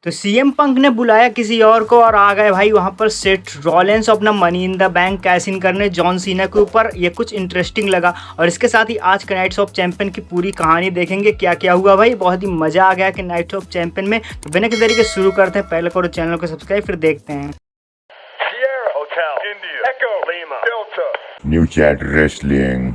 तो CM Punk ने बुलाया किसी और को और आ गए भाई वहां पर सेथ रॉलिंस अपना money in the bank cash in करने जॉन सीना के ऊपर। ये कुछ इंटरेस्टिंग लगा और इसके साथ ही आज के नाइट्स ऑफ चैंपियन की पूरी कहानी देखेंगे क्या क्या हुआ भाई। बहुत ही मजा आ गया कि नाइट्स ऑफ चैंपियन में। तो बिना किसी तरीके शुरू करते हैं, पहले करो चैनल को सब्सक्राइब फिर देखते हैं। New chat wrestling.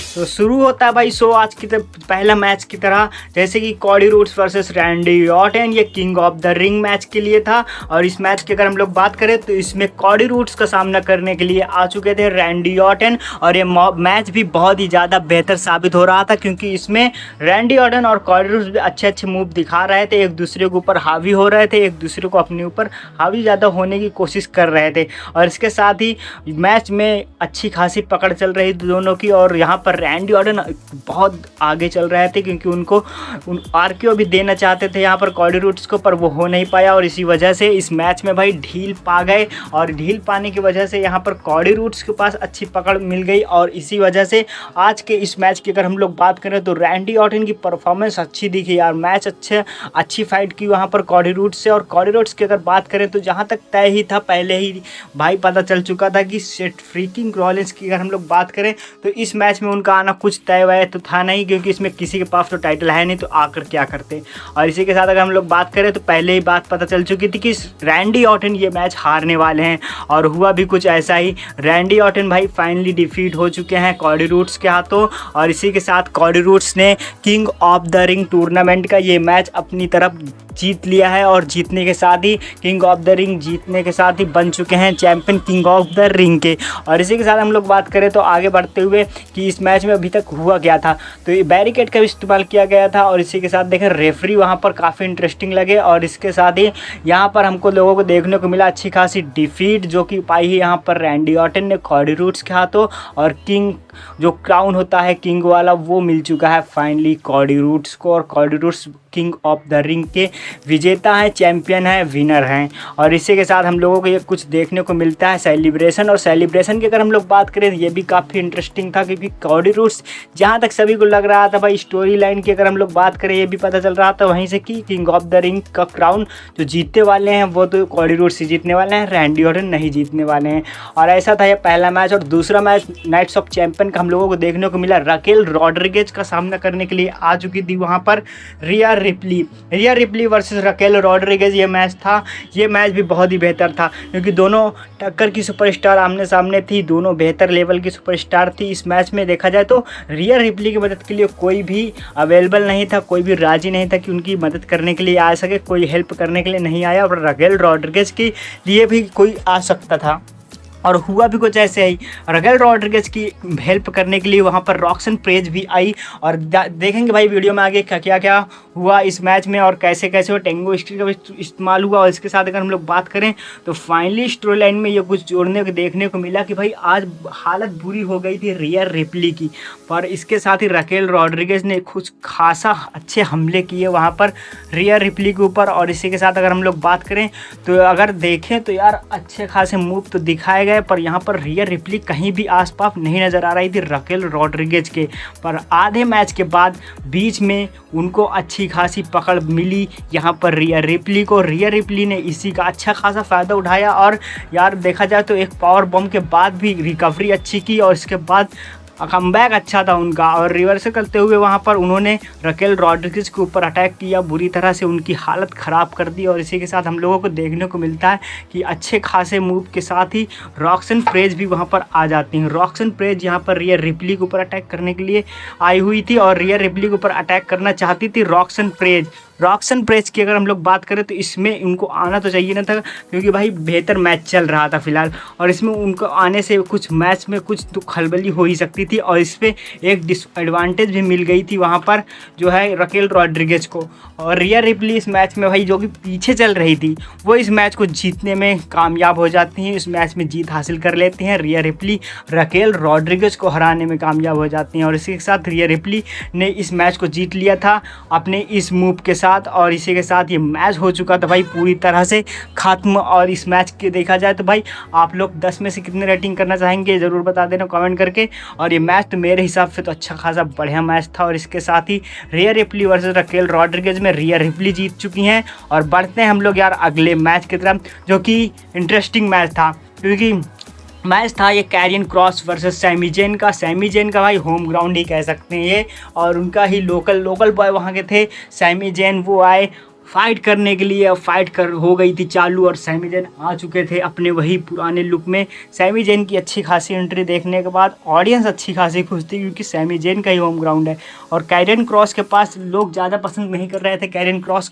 तो शुरू होता है भाई शो आज की पहला मैच की तरह, जैसे कि Cody Rhodes versus Randy Orton. ये king of the ring match के लिए था और इस मैच की अगर हम लोग बात करें तो इसमें कॉडी रोड्स का सामना करने के लिए आ चुके थे रैंडी ऑर्टन। और ये मैच भी बहुत ही ज़्यादा बेहतर साबित हो रहा था क्योंकि इसमें रैंडी ऑर्टन और कॉडी रोड्स भी अच्छे अच्छे मूव दिखा रहे थे, एक दूसरे के ऊपर हावी हो रहे थे, एक दूसरे को अपने ऊपर हावी ज़्यादा होने की कोशिश कर रहे थे। और इसके साथ ही मैच में अच्छी खासी पकड़ चल रही थी दोनों की। और यहाँ पर रैंडी ऑर्टन बहुत आगे चल रहे थे क्योंकि उनको आरकेओ भी देना चाहते थे यहाँ पर कॉडी रोड्स को, पर वो हो नहीं पाया। और इसी वजह से इस मैच में भाई ढील पा गए और ढील पाने की वजह से यहाँ पर कॉडी रोड्स के पास अच्छी पकड़ मिल गई। और इसी वजह से आज के इस मैच की अगर हम लोग बात करें तो रैंडी ऑर्टन की परफॉर्मेंस अच्छी दिखी यार। मैच अच्छी फाइट की वहाँ पर कॉडी रोड्स से। और कॉडी रोड्स की अगर बात करें तो जहाँ तक तय ही था पहले ही भाई पता चल चुका था कि सेथ फ्रीकिंग रॉलिंस की अगर हम लोग बात करें तो इस मैच में उनका आना कुछ तय वय तो था नहीं, क्योंकि इसमें किसी के पास तो टाइटल है नहीं तो आकर क्या करते। और इसी के साथ अगर हम लोग बात करें तो पहले ही बात पता चल चुकी थी कि रैंडी ऑर्टन ये मैच हारने वाले हैं और हुआ भी कुछ ऐसा ही। रैंडी ऑर्टन भाई फाइनली डिफीट हो चुके हैं कॉडी रोड्स के हाथों। और इसी के साथ कॉडी रोड्स ने king of the ring tournament का ये मैच अपनी तरफ जीत लिया है। और जीतने के साथ ही किंग ऑफ द रिंग जीतने के साथ ही बन चुके हैं champion king of the Ring के। और इसी के साथ हम लोग बात करें तो आगे बढ़ते हुए कि इस मैच में अभी तक हुआ क्या था, तो ये बैरिकेड का भी इस्तेमाल किया गया था। और इसी के साथ देखें रेफरी वहाँ पर काफ़ी इंटरेस्टिंग लगे। और इसके साथ ही यहाँ पर हमको लोगों को देखने को मिला अच्छी खासी डिफीट जो कि पाई है यहाँ पर रैंडी ऑर्टन ने कॉडी रोड्स के हाथों। और किंग जो क्राउन होता है किंग वाला वो मिल चुका है फाइनली कॉडी रोड्स को। और Cody Rhodes King of the Ring के विजेता हैं, चैंपियन हैं, विनर हैं। और इसी के साथ हम लोगों को ये कुछ देखने को मिलता है सेलिब्रेशन। और सेलिब्रेशन की अगर हम लोग बात करें ये भी काफ़ी इंटरेस्टिंग था क्योंकि कॉडी रोड्स जहाँ तक सभी को लग रहा था भाई स्टोरी लाइन की अगर हम लोग बात करें ये भी पता चल रहा था वहीं से कि किंग ऑफ द रिंग का क्राउन जो जीतने वाले हैं वो तो कॉडी रोड्स ही जीतने वाले हैं, रैंडी ऑर्टन नहीं जीतने वाले हैं। और ऐसा था ये पहला मैच। और दूसरा मैच नाइट्स ऑफ चैंपियन का हम लोगों को देखने को मिला रकेल रॉड्रिगेज का सामना करने के लिए आ चुकी थी वहाँ पर रिया रिप्ली वर्सेस रकेल रॉड्रिगेज ये मैच था। ये मैच भी बहुत ही बेहतर था क्योंकि दोनों टक्कर की सुपरस्टार आमने सामने थी, दोनों बेहतर लेवल की सुपरस्टार थी। इस मैच में देखा जाए तो रिया रिप्ली की मदद के लिए कोई भी अवेलेबल नहीं था, कोई भी राजी नहीं था कि उनकी मदद करने के लिए आ सके, कोई हेल्प करने के लिए नहीं आया। और रकेल रॉड्रिगेज के लिए भी कोई आ सकता था और हुआ भी कुछ ऐसे ही। रकेल रॉड्रिगेज की हेल्प करने के लिए वहाँ पर रॉक्सन प्रेज भी आई। और देखेंगे भाई वीडियो में आगे क्या क्या हुआ इस मैच में और कैसे कैसे वो टेंगो स्टिक का भी इस्तेमाल हुआ। और इसके साथ अगर हम लोग बात करें तो फाइनली स्टोरी लाइन में ये कुछ जोड़ने को देखने को मिला कि भाई आज हालत बुरी हो गई थी रिया रिप्ली की, पर इसके साथ ही रकेल रॉड्रिगेज ने कुछ खासा अच्छे हमले किए वहाँ पर रिया रिप्ली के ऊपर। और इसी के साथ अगर हम लोग बात करें तो अगर देखें तो यार अच्छे खासे मूव तो दिखाए गए, पर यहाँ पर रिया रिप्ली कहीं भी आसपास नहीं नजर आ रही थी रकेल रॉड्रिगेज के। पर आधे मैच के बाद बीच में उनको अच्छी खासी पकड़ मिली यहाँ पर रिया रिप्ली को। रिया रिप्ली ने इसी का अच्छा खासा फ़ायदा उठाया और यार देखा जाए तो एक पावर बम के बाद भी रिकवरी अच्छी की और इसके बाद कमबैक अच्छा था उनका। और रिवर्सल करते हुए वहाँ पर उन्होंने रकेल रॉड्रिगेज के ऊपर अटैक किया, बुरी तरह से उनकी हालत ख़राब कर दी। और इसी के साथ हम लोगों को देखने को मिलता है कि अच्छे खासे मूव के साथ ही रॉक्सन प्रेज भी वहाँ पर आ जाती हैं। रॉक्सन प्रेज यहाँ पर रिया रिप्ली के ऊपर अटैक करने के लिए आई हुई थी और रिया रिप्ली के ऊपर अटैक करना चाहती थी रॉक्सन प्रेज की अगर हम लोग बात करें तो इसमें उनको आना तो चाहिए ना था क्योंकि भाई बेहतर मैच चल रहा था फिलहाल। और इसमें उनको आने से कुछ मैच में कुछ तो खलबली हो ही सकती थी और इस पर एक डिसएडवांटेज भी मिल गई थी वहाँ पर जो है रकेल रॉड्रिगेज को। और रिया रिप्ली इस मैच में भाई जो कि पीछे चल रही थी वो इस मैच को जीतने में कामयाब हो जाती हैं, इस मैच में जीत हासिल कर लेती हैं। रिया रिप्ली रकेल रॉड्रिगेज को हराने में कामयाब हो जाती हैं और इसी के साथ रिया रिप्ली ने इस मैच को जीत लिया था अपने इस मूव के साथ। साथ, और इसी के साथ ये मैच हो चुका था भाई पूरी तरह से ख़त्म। और इस मैच के देखा जाए तो भाई आप लोग 10 में से कितने रेटिंग करना चाहेंगे ज़रूर बता देना कमेंट करके। और ये मैच तो मेरे हिसाब से तो अच्छा खासा बढ़िया मैच था। और इसके साथ ही Rhea Ripley versus Raquel Rodriguez में रिया रिप्ली जीत चुकी हैं। और बढ़ते हैं हम लोग यार अगले मैच की तरफ, जो कि इंटरेस्टिंग मैच था, क्योंकि मैच था ये Karrion Kross versus Sami Zayn का। सैमी जेन का भाई होम ग्राउंड ही कह सकते हैं ये, और उनका ही लोकल बॉय वहाँ के थे सैमी जेन। वो आए फाइट करने के लिए, फाइट हो गई थी चालू, और सैमी जेन आ चुके थे अपने वही पुराने लुक में। सैमी जेन की अच्छी खासी एंट्री देखने के बाद ऑडियंस अच्छी खासी खुश थी, क्योंकि सैमी जेन का ही होम ग्राउंड है। और कैरियन क्रॉस के पास लोग ज़्यादा पसंद नहीं कर रहे थे कैरियन क्रॉस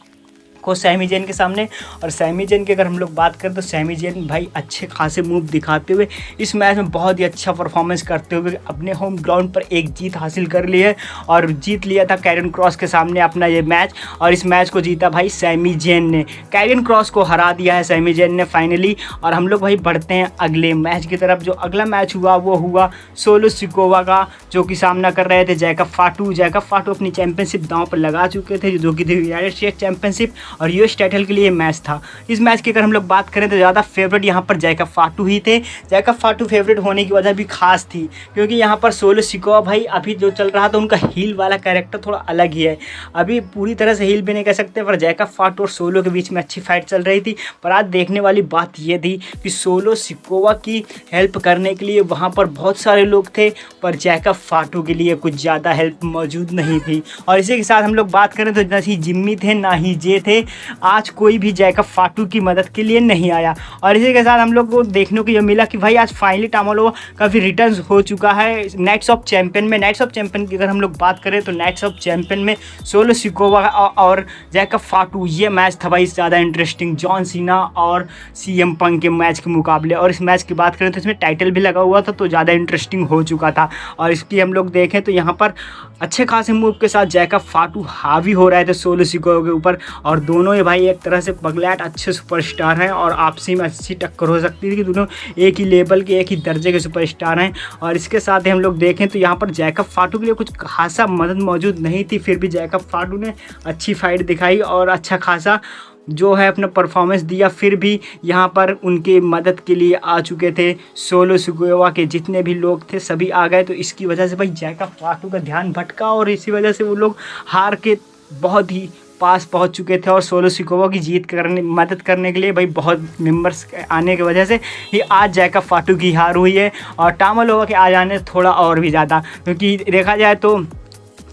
को सैमी जेन के सामने। और सैमी जेन की अगर हम लोग बात करें तो सैमी जेन भाई अच्छे खासे मूव दिखाते हुए इस मैच में बहुत ही अच्छा परफॉर्मेंस करते हुए अपने होम ग्राउंड पर एक जीत हासिल कर ली है, और जीत लिया था कैरियन क्रॉस के सामने अपना ये मैच। और इस मैच को जीता भाई सैमी जेन ने, कैरियन क्रॉस को हरा दिया है सैमी जेन ने फाइनली। और हम लोग भाई बढ़ते हैं अगले मैच की तरफ। जो अगला मैच हुआ वो हुआ सोलो सिकोवा का, जो कि सामना कर रहे थे जैकब फाटू। जैकब फाटू अपनी चैंपियनशिप दांव पर लगा चुके थे, जो कि थी यूनाइटेड स्टेट चैंपियनशिप और यूएस टाइटल के लिए मैच था। इस मैच की अगर हम लोग बात करें तो ज़्यादा फेवरेट यहाँ पर जैकब फाटू ही थे। जैकब फाटू फेवरेट होने की वजह भी खास थी, क्योंकि यहाँ पर सोलो सिकोवा भाई अभी जो चल रहा था उनका हील वाला कैरेक्टर थोड़ा अलग ही है। अभी पूरी तरह से हील भी नहीं कह सकते, पर जैकब फाटू और सोलो के बीच में अच्छी फाइट चल रही थी। पर आज देखने वाली बात ये थी कि सोलो सिकोवा की हेल्प करने के लिए वहाँ पर बहुत सारे लोग थे, पर जैकब फाटू के लिए कुछ ज़्यादा हेल्प मौजूद नहीं थी। और इसी के साथ हम लोग बात करें तो ना ही जिम्मी थे ना ही जे थे, आज कोई भी जैकब फाटू की मदद के लिए नहीं आया। और इसी के साथ हम लोग को देखने को यह मिला कि भाई आज फाइनली टामोलोवा का भी रिटर्न हो चुका है नाइट्स ऑफ चैंपियन में। नाइट्स ऑफ चैंपियन की अगर हम लोग बात करें तो नाइट्स ऑफ चैंपियन में सोलो सिकोवा और जैकब फाटू, ये मैच था भाई ज़्यादा इंटरेस्टिंग जॉन सीना और सीएम पंक के मैच के मुकाबले। और इस मैच की बात करें तो इसमें टाइटल भी लगा हुआ था, तो ज़्यादा इंटरेस्टिंग हो चुका था। और इसकी हम लोग देखें तो यहाँ पर अच्छे खासे मूव के साथ जैकब फाटू हावी हो रहे थे सोलो सिकोवा के ऊपर। और दोनों ये भाई एक तरह से पगलैट अच्छे सुपरस्टार हैं, और आपसी में अच्छी टक्कर हो सकती थी कि दोनों एक ही लेवल के एक ही दर्जे के सुपरस्टार हैं। और इसके साथ ही हम लोग देखें तो यहाँ पर जैकब फाटू के लिए कुछ खासा मदद मौजूद नहीं थी, फिर भी जैकब फाटू ने अच्छी फाइट दिखाई और अच्छा खासा जो है अपना परफॉर्मेंस दिया। फिर भी यहाँ पर उनके मदद के लिए आ चुके थे सोलो सिकोवा के जितने भी लोग थे सभी आ गए। तो इसकी वजह से भाई जैकब फाटू का ध्यान भटका, और इसी वजह से वो लोग हार के बहुत ही पास पहुंच चुके थे। और सोलो सिकोवा की मदद करने के लिए भाई बहुत मेंबर्स आने की वजह से ही आज जैकब फाटू की हार हुई है। और टामोलोवा के आ जाने थोड़ा और भी ज़्यादा, क्योंकि देखा जाए तो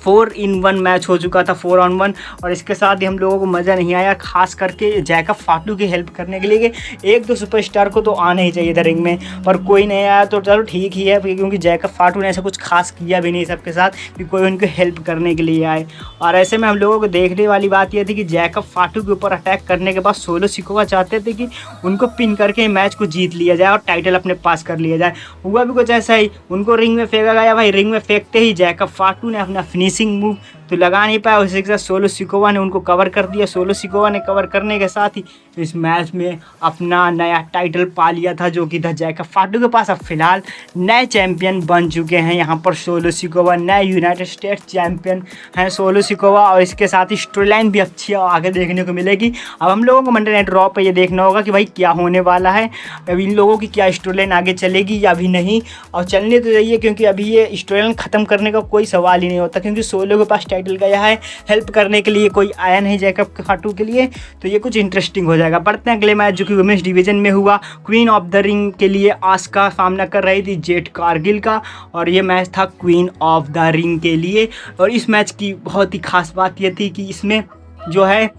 4-in-1 मैच हो चुका था, 4-on-1। और इसके साथ ही हम लोगों को मज़ा नहीं आया, खास करके जैकब फाटू की हेल्प करने के लिए कि एक दो सुपरस्टार को तो आना ही चाहिए था रिंग में, पर कोई नहीं आया। तो चलो ठीक ही है, क्योंकि जैकब फाटू ने ऐसा कुछ खास किया भी नहीं सबके साथ कि कोई उनको हेल्प करने के लिए आए। और ऐसे में हम लोगों को देखने वाली बात यह थी कि जैकब फाटू के ऊपर अटैक करने के बाद सोलो सिकोवा चाहते थे कि उनको पिन करके मैच को जीत लिया जाए और टाइटल अपने पास कर लिया जाए। हुआ भी कुछ ऐसा ही, उनको रिंग में फेंका गया। भाई रिंग में फेंकते ही जैकब फाटू ने अपना फिनिशिंग मूव तो लगा नहीं पाया, उसी के साथ सोलो सिकोवा ने उनको कवर कर दिया। सोलो सिकोवा ने कवर करने के साथ ही इस मैच में अपना नया टाइटल पा लिया था, जो कि था जैकब फाटू के पास। अब फिलहाल नए चैंपियन बन चुके हैं यहाँ पर सोलो सिकोवा, नए यूनाइटेड स्टेट्स चैंपियन हैं सोलो सिकोवा। और इसके साथ ही स्टोरी लाइन भी अच्छी आगे देखने को मिलेगी। अब हम लोगों को मंडे नाइट रॉ पे ये देखना होगा कि भाई क्या होने वाला है, अब इन लोगों की क्या स्टोरी लाइन आगे चलेगी या अभी नहीं। और चलने तो चाहिए, क्योंकि अभी ये स्टोरी लाइन ख़त्म करने का कोई सवाल ही नहीं होता, क्योंकि सोलो के पास टाइटल गया है, हेल्प करने के लिए कोई आया नहीं जैकब फाटू के लिए। तो ये कुछ इंटरेस्टिंग हो जाएगा। बढ़ते हैं अगले मैच, जो कि वुमेन्स डिवीजन में हुआ। क्वीन ऑफ द रिंग के लिए आस्का सामना कर रही थी जेड कारगिल का, और ये मैच था क्वीन ऑफ द रिंग के लिए। और इस मैच की बहुत ही खास बात यह थी कि इसमें जो है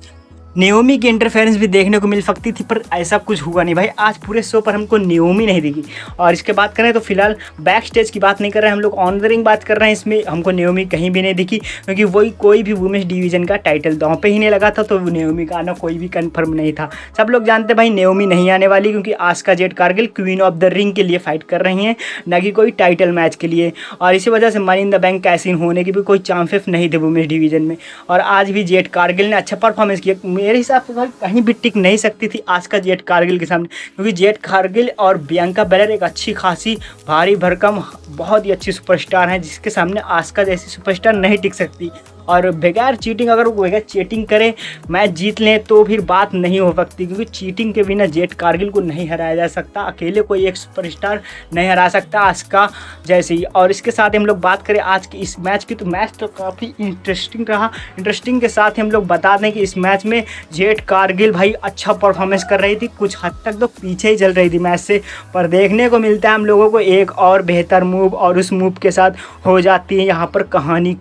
नेओमी की इंटरफेरेंस भी देखने को मिल सकती थी, पर ऐसा कुछ हुआ नहीं भाई। आज पूरे शो पर हमको नेओमी नहीं दिखी। और इसके बात करें तो फिलहाल बैक स्टेज की बात नहीं कर रहे हैं हम लोग, ऑन द रिंग बात कर रहे हैं। इसमें हमको नेओमी कहीं भी नहीं दिखी, क्योंकि वही कोई भी वुमेन्स डिवीजन का टाइटल दांव पे ही नहीं लगा था, तो नेओमी का आना कोई भी कन्फर्म नहीं था। सब लोग जानते भाई नेओमी नहीं आने वाली, क्योंकि Asuka Jade Cargill Queen of the Ring के लिए फाइट कर रही हैं, न कि कोई टाइटल मैच के लिए। और इसी वजह से Money in the Bank cash in होने की भी कोई चांसेस नहीं थे वुमेन्स डिवीजन में। और आज भी जेड कारगिल ने अच्छा परफॉर्मेंस किया। मेरे हिसाब से भाई कहीं भी टिक नहीं सकती थी आस्का जेड कारगिल के सामने, क्योंकि जेड कारगिल और बियांका बेलर एक अच्छी खासी भारी भरकम बहुत ही अच्छी सुपरस्टार हैं, जिसके सामने आस्का जैसी सुपरस्टार नहीं टिक सकती। और बगैर चीटिंग अगर वो बगैर चीटिंग करे मैच जीत लें तो फिर बात नहीं हो सकती, क्योंकि चीटिंग के बिना जेट कारगिल को नहीं हराया जा सकता। अकेले कोई एक सुपरस्टार नहीं हरा सकता आस्का जैसे ही। और इसके साथ हम लोग बात करें आज की इस मैच की, तो मैच तो काफ़ी इंटरेस्टिंग रहा। इंटरेस्टिंग के साथ हम लोग बता दें कि इस मैच में जेट कारगिल भाई अच्छा परफॉर्मेंस कर रही थी, कुछ हद तक तो पीछे ही चल रही थी मैच से, पर देखने को मिलता है हम लोगों को एक और बेहतर मूव, और उस मूव के साथ हो जाती है यहाँ पर कहानी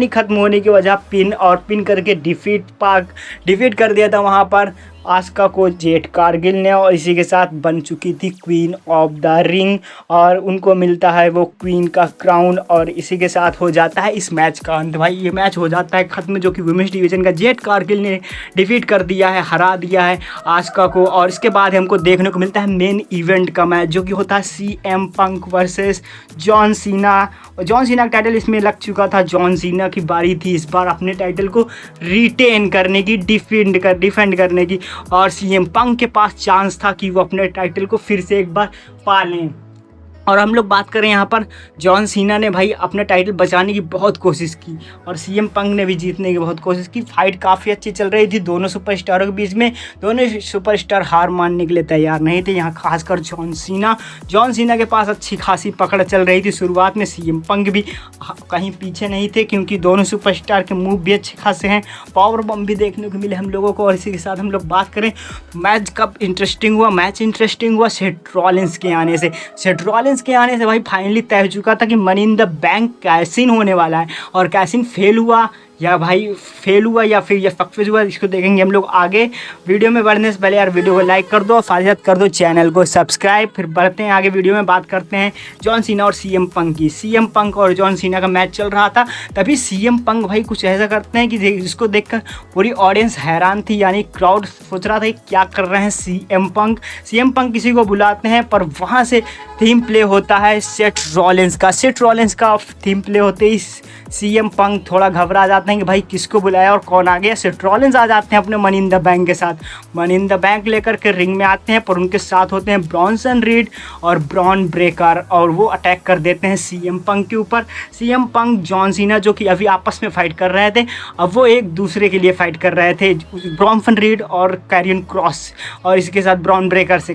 ख़त्म होने की वजह पिन करके डिफीट कर दिया था वहाँ पर आस्का को जेट कारगिल ने, और इसी के साथ बन चुकी थी क्वीन ऑफ द रिंग, और उनको मिलता है वो क्वीन का क्राउन, और इसी के साथ हो जाता है इस मैच का अंत। भाई ये मैच हो जाता है ख़त्म, जो कि वुमेन्स डिवीज़न का जेट कारगिल ने डिफीट कर दिया है, हरा दिया है आस्का को। और इसके बाद हमको देखने को मिलता है मेन इवेंट का मैच, जो कि होता है CM पंक versus John Cena. John Cena का टाइटल इसमें लग चुका था, जॉन सीना की बारी थी इस बार अपने टाइटल को रिटेन करने की, डिफेंड करने की, और CM पंक के पास चांस था कि वो अपने टाइटल को फिर से एक बार पा लें। और हम लोग बात करें यहाँ पर जॉन सीना ने भाई अपना टाइटल बचाने की बहुत कोशिश की, और CM पंक ने भी जीतने की बहुत कोशिश की। फाइट काफ़ी अच्छी चल रही थी दोनों सुपरस्टारों के बीच में, दोनों सुपरस्टार हार मानने के लिए तैयार नहीं थे। यहाँ खासकर जॉन सीना के पास अच्छी खासी पकड़ चल रही थी शुरुआत में। CM पंक भी कहीं पीछे नहीं थे, क्योंकि दोनों सुपरस्टार के मूव भी अच्छे खासे हैं, पावर बम भी देखने को मिले हम लोगों को। और इसी के साथ हम लोग बात करें मैच कब इंटरेस्टिंग हुआ, मैच इंटरेस्टिंग हुआ सेथ रॉलिंस के आने से। सेथ रॉलिंस के आने से भाई फाइनली तय हो चुका था कि Money in the Bank cash in होने वाला है, और कैसिन फेल हुआ या फिर ये सक्सेस हुआ, इसको देखेंगे हम लोग आगे। वीडियो में बढ़ने से पहले यार वीडियो को लाइक कर दो, साथ ही साथ कर दो चैनल को सब्सक्राइब। फिर बढ़ते हैं आगे, वीडियो में बात करते हैं जॉन सीना और CM पंक की। CM पंक और जॉन सीना का मैच चल रहा था, तभी CM पंक भाई कुछ ऐसा करते हैं कि जिसको देखकर पूरी ऑडियंस हैरान थी, यानी क्राउड सोच रहा था कि क्या कर रहे हैं CM पंक किसी को बुलाते हैं, पर वहाँ से थीम प्ले होता है सेथ रॉलिंस का थीम प्ले होते ही CM पंक थोड़ा घबरा जाते हैं कि भाई किसको बुलाया और कौन आ गया। सेथ रॉलिंस आ जाते हैं अपने मनी इन द बैंक के साथ, मनी इन द बैंक लेकर के रिंग में आते हैं, पर उनके साथ होते हैं ब्रॉन्सन रीड और ब्रॉन ब्रेकर, और वो अटैक कर देते हैं CM पंक के ऊपर। CM पंक जॉन सीना जो कि अभी आपस में फाइट कर रहे थे, अब वो एक दूसरे के लिए फाइट कर रहे थे, ब्रॉन्सन रीड और कैरियन क्रॉस, और इसके साथ ब्रॉन ब्रेकर से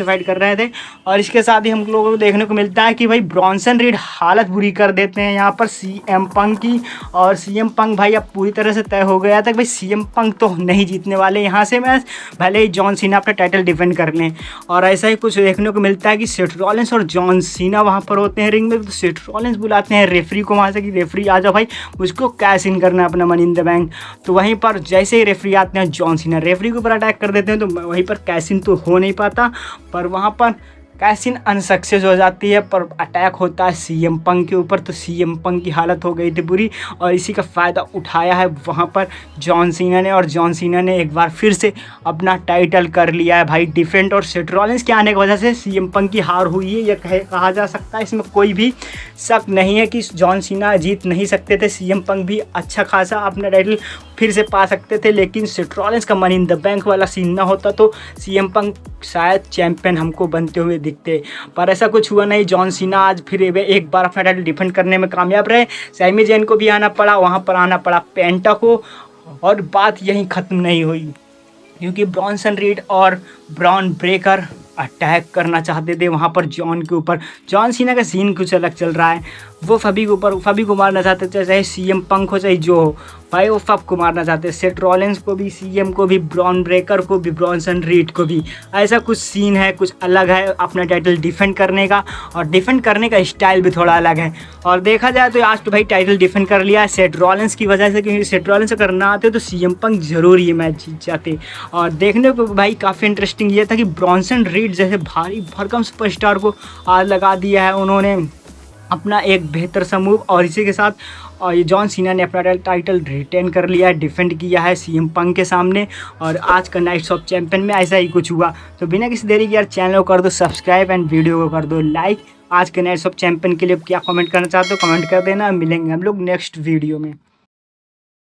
फाइट कर रहे थे। और इसके साथ ही हम लोगों को देखने को मिलता है कि भाई ब्रॉन्सन रीड हालत बुरी कर देते हैं यहाँ पर CM पंक की, और CM पंक भाई अब पूरी तरह से तय हो गया था कि भाई CM पंक तो नहीं जीतने वाले यहाँ से मैच, भले ही जॉन सीना अपना टाइटल डिफेंड कर लें। और ऐसा ही कुछ देखने को मिलता है कि सेथ रॉलिंस और जॉन सीना वहाँ पर होते हैं रिंग में, तो सेथ रॉलिंस बुलाते हैं रेफरी को वहाँ से कि रेफरी आ जाओ भाई, मुझको कैश इन करना है अपना मनी इन द बैंक। तो वहीं पर जैसे ही रेफरी आते हैं, जॉन सीना रेफरी के ऊपर अटैक कर देते हैं, तो वहीं पर कैश इन तो हो नहीं पाता, पर वहाँ पर कैसिन अनसक्सेस हो जाती है, पर अटैक होता है CM पंक के ऊपर, तो CM पंक की हालत हो गई थी बुरी, और इसी का फ़ायदा उठाया है वहाँ पर जॉन सीना ने, और जॉन सीना ने एक बार फिर से अपना टाइटल कर लिया है भाई डिफेंड। और सेथ रॉलिंस के आने की वजह से CM पंक की हार हुई है, यह कहा जा सकता है, इसमें कोई भी शक नहीं है कि जॉन सीना जीत नहीं सकते थे। CM पंक भी अच्छा खासा अपना टाइटल फिर से पा सकते थे, लेकिन सेथ रॉलिंस का मनी इन द बैंक वाला सीन ना होता तो CM पंक शायद चैंपियन हमको बनते हुए दिखते, पर ऐसा कुछ हुआ नहीं। जॉन सीना आज फिर एक बार अपना टाइटल डिफेंड करने में कामयाब रहे। सैमी ज़ेन को भी आना पड़ा, वहाँ पर आना पड़ा पेंटा को, और बात यहीं ख़त्म नहीं हुई, क्योंकि ब्रॉन्सन रीड और ब्रॉन ब्रेकर अटैक करना चाहते थे वहाँ पर जॉन के ऊपर। जॉन सीना का सीन कुछ अलग चल रहा है, वो फबी को मारना चाहते थे, चाहे CM पंक हो चाहे जो हो भाई, वो फब को मारना चाहते। सेथ रॉलिंस को भी, CM को भी, ब्रॉन ब्रेकर को भी, ब्रॉन्सन रीड को भी। ऐसा कुछ सीन है, कुछ अलग है अपना टाइटल डिफेंड करने का, और डिफेंड करने का स्टाइल भी थोड़ा अलग है। और देखा जाए तो आज तो भाई टाइटल डिफेंड कर लिया है सेथ रॉलिंस की वजह से, क्योंकि सेथ रॉलिंस अगर ना आते तो CM पंक जरूर ये मैच जीत जाते। और देखने को भाई काफ़ी इंटरेस्टिंग ये था कि ब्रॉन्सन रीड जैसे भारी भरकम सुपरस्टार को आज लगा दिया है उन्होंने अपना एक बेहतर सा मूव, और इसी के साथ और ये जॉन सीना ने अपना टाइटल रिटेन कर लिया है, डिफेंड किया है CM पंक के सामने। और आज का नाइट्स ऑफ चैंपियन में ऐसा ही कुछ हुआ। तो बिना किसी देरी के यार चैनल को कर दो सब्सक्राइब एंड वीडियो को कर दो लाइक। आज के नाइट्स ऑफ चैंपियन के लिए क्या कमेंट करना चाहते हो कमेंट कर देना। मिलेंगे हम लोग नेक्स्ट वीडियो में।